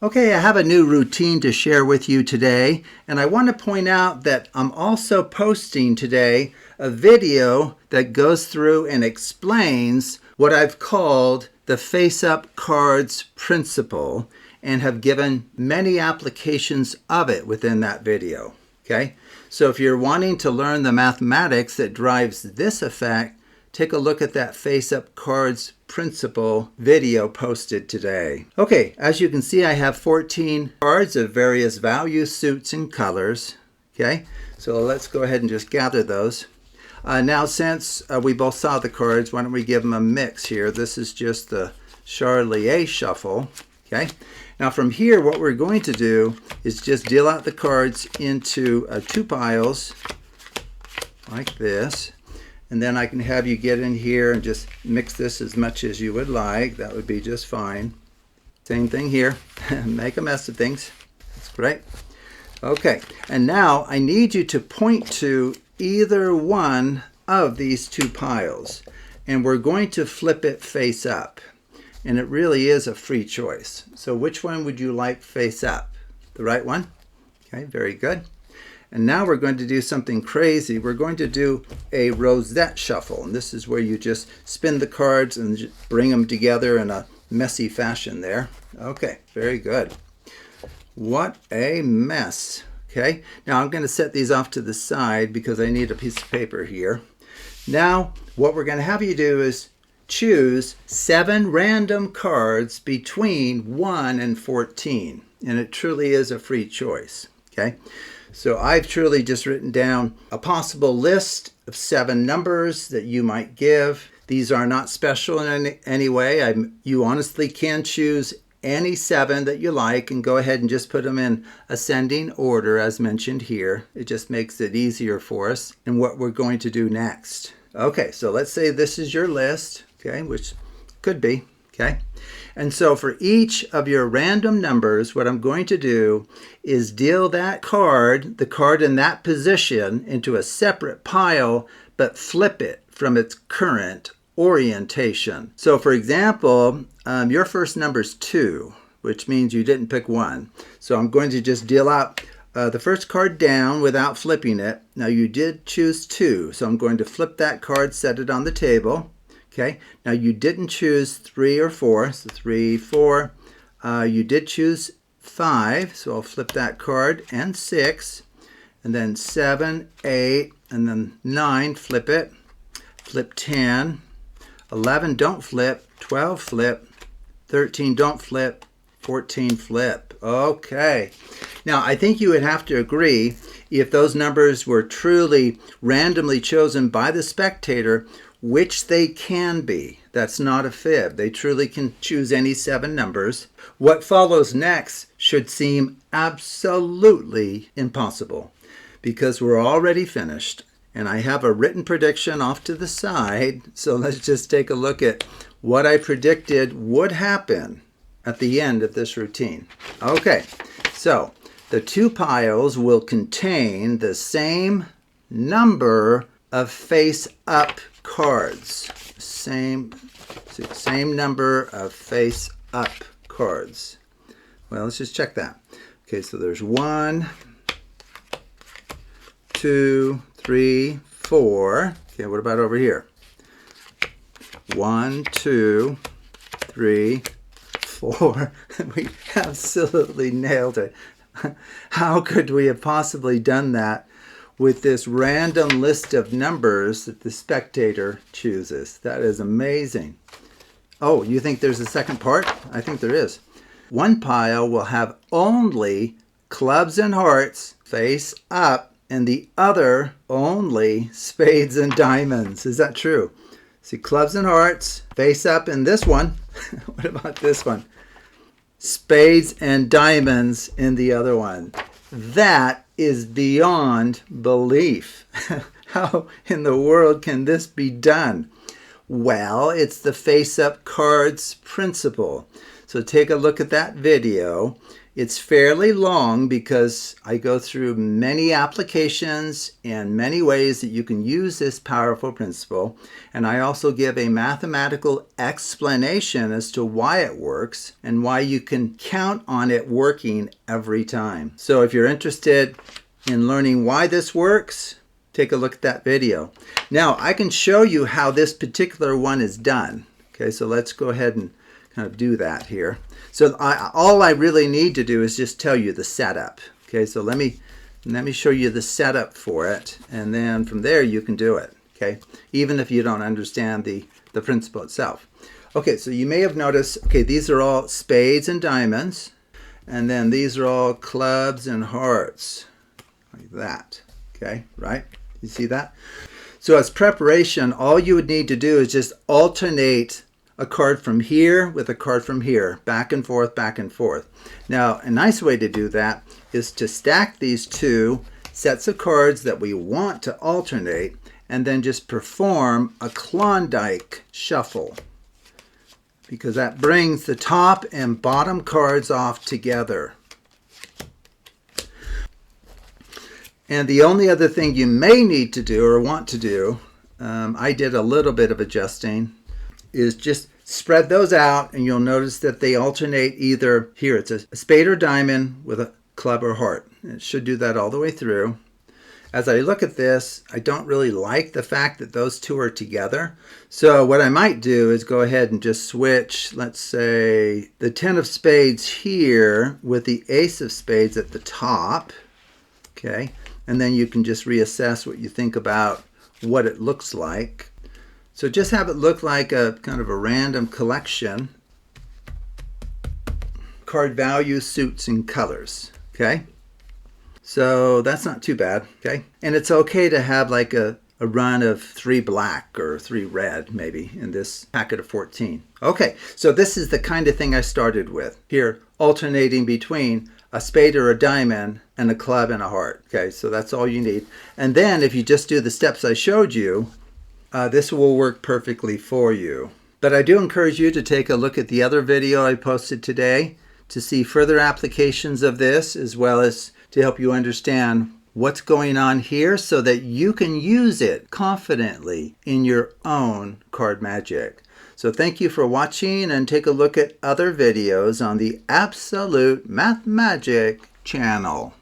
Okay, I have a new routine to share with you today, and I want to point out that I'm also posting today a video that goes through and explains what I've called the face-up cards principle and have given many applications of it within that video. Okay, so if you're wanting to learn the mathematics that drives this effect, take a look at that face-up cards principle video posted today. Okay, as you can see, I have 14 cards of various values, suits, and colors. Okay, so let's go ahead and just gather those. Now, since we both saw the cards, why don't we give them a mix here? This is just the Charlier shuffle. Okay, now from here, what we're going to do is just deal out the cards into two piles like this. And then I can have you get in here and just mix this as much as you would like. That would be just fine. Same thing here. Make a mess of things. That's great. Okay, and now I need you to point to either one of these two piles. And we're going to flip it face up. And it really is a free choice. So which one would you like face up? The right one? Okay, very good. And now we're going to do something crazy. We're going to do a rosette shuffle. And this is where you just spin the cards and bring them together in a messy fashion there. Okay, very good. What a mess. Okay, now I'm going to set these off to the side because I need a piece of paper here. Now, what we're going to have you do is choose 7 random cards between 1 and 14. And it truly is a free choice. Okay. So I've truly just written down a possible list of 7 numbers that you might give. These are not special in any way. You honestly can choose any 7 that you like and go ahead and just put them in ascending order as mentioned here. It just makes it easier for us in what we're going to do next. Okay, so let's say this is your list, okay, which could be, okay. And so for each of your random numbers, what I'm going to do is deal that card, the card in that position, into a separate pile, but flip it from its current orientation. So for example, your first number is 2, which means you didn't pick 1. So I'm going to just deal out the first card down without flipping it. Now you did choose 2, so I'm going to flip that card, set it on the table. Okay, now you didn't choose 3 or 4, so 3, 4. You did choose 5, so I'll flip that card, and 6, and then 7, 8, and then 9, flip it. Flip 10, 11, don't flip, 12, flip, 13, don't flip, 14, flip. Okay, now I think you would have to agree if those numbers were truly randomly chosen by the spectator, which they can be. That's not a fib. They truly can choose any 7 numbers. What follows next should seem absolutely impossible because we're already finished. And I have a written prediction off to the side. So let's just take a look at what I predicted would happen at the end of this routine. Okay, so the 2 piles will contain the same number of face-up cards. Same number of face-up cards. Well, let's just check that. Okay, so there's 1, 2, 3, 4. Okay, what about over here? 1, 2, 3, 4. We absolutely nailed it. How could we have possibly done that with this random list of numbers that the spectator chooses? That is amazing. Oh, you think there's a second part? I think there is. One pile will have only clubs and hearts face up, and the other only spades and diamonds. Is that true? See, clubs and hearts face up in this one. What about this one? Spades and diamonds in the other one. That is beyond belief. How in the world can this be done? Well, it's the face-up cards principle. So take a look at that video. It's fairly long because I go through many applications and many ways that you can use this powerful principle. And I also give a mathematical explanation as to why it works and why you can count on it working every time. So if you're interested in learning why this works, take a look at that video. Now I can show you how this particular one is done. Okay, so let's go ahead and kind of do that here. So all I really need to do is just tell you the setup. Okay, so let me show you the setup for it, and then from there you can do it. Okay, even if you don't understand the principle itself. Okay, so you may have noticed, okay, these are all spades and diamonds, and then these are all clubs and hearts, like that. Okay, right? You see that? So as preparation, all you would need to do is just alternate a card from here with a card from here, back and forth, back and forth. Now, a nice way to do that is to stack these two sets of cards that we want to alternate and then just perform a Klondike shuffle, because that brings the top and bottom cards off together. And the only other thing you may need to do or want to do, I did a little bit of adjusting, is just spread those out, and you'll notice that they alternate either here. It's a spade or diamond with a club or heart. It should do that all the way through. As I look at this, I don't really like the fact that those two are together. So what I might do is go ahead and just switch, let's say, the 10 of spades here with the ace of spades at the top. Okay, and then you can just reassess what you think about what it looks like. So just have it look like a kind of a random collection. Card values, suits, and colors. Okay? So that's not too bad. Okay? And it's okay to have like a run of 3 black or 3 red maybe in this packet of 14. Okay, so this is the kind of thing I started with. Here, alternating between a spade or a diamond and a club and a heart. Okay, so that's all you need. And then if you just do the steps I showed you, this will work perfectly for you. But I do encourage you to take a look at the other video I posted today to see further applications of this, as well as to help you understand what's going on here so that you can use it confidently in your own card magic. So thank you for watching, and take a look at other videos on the Absolute Math Magic channel.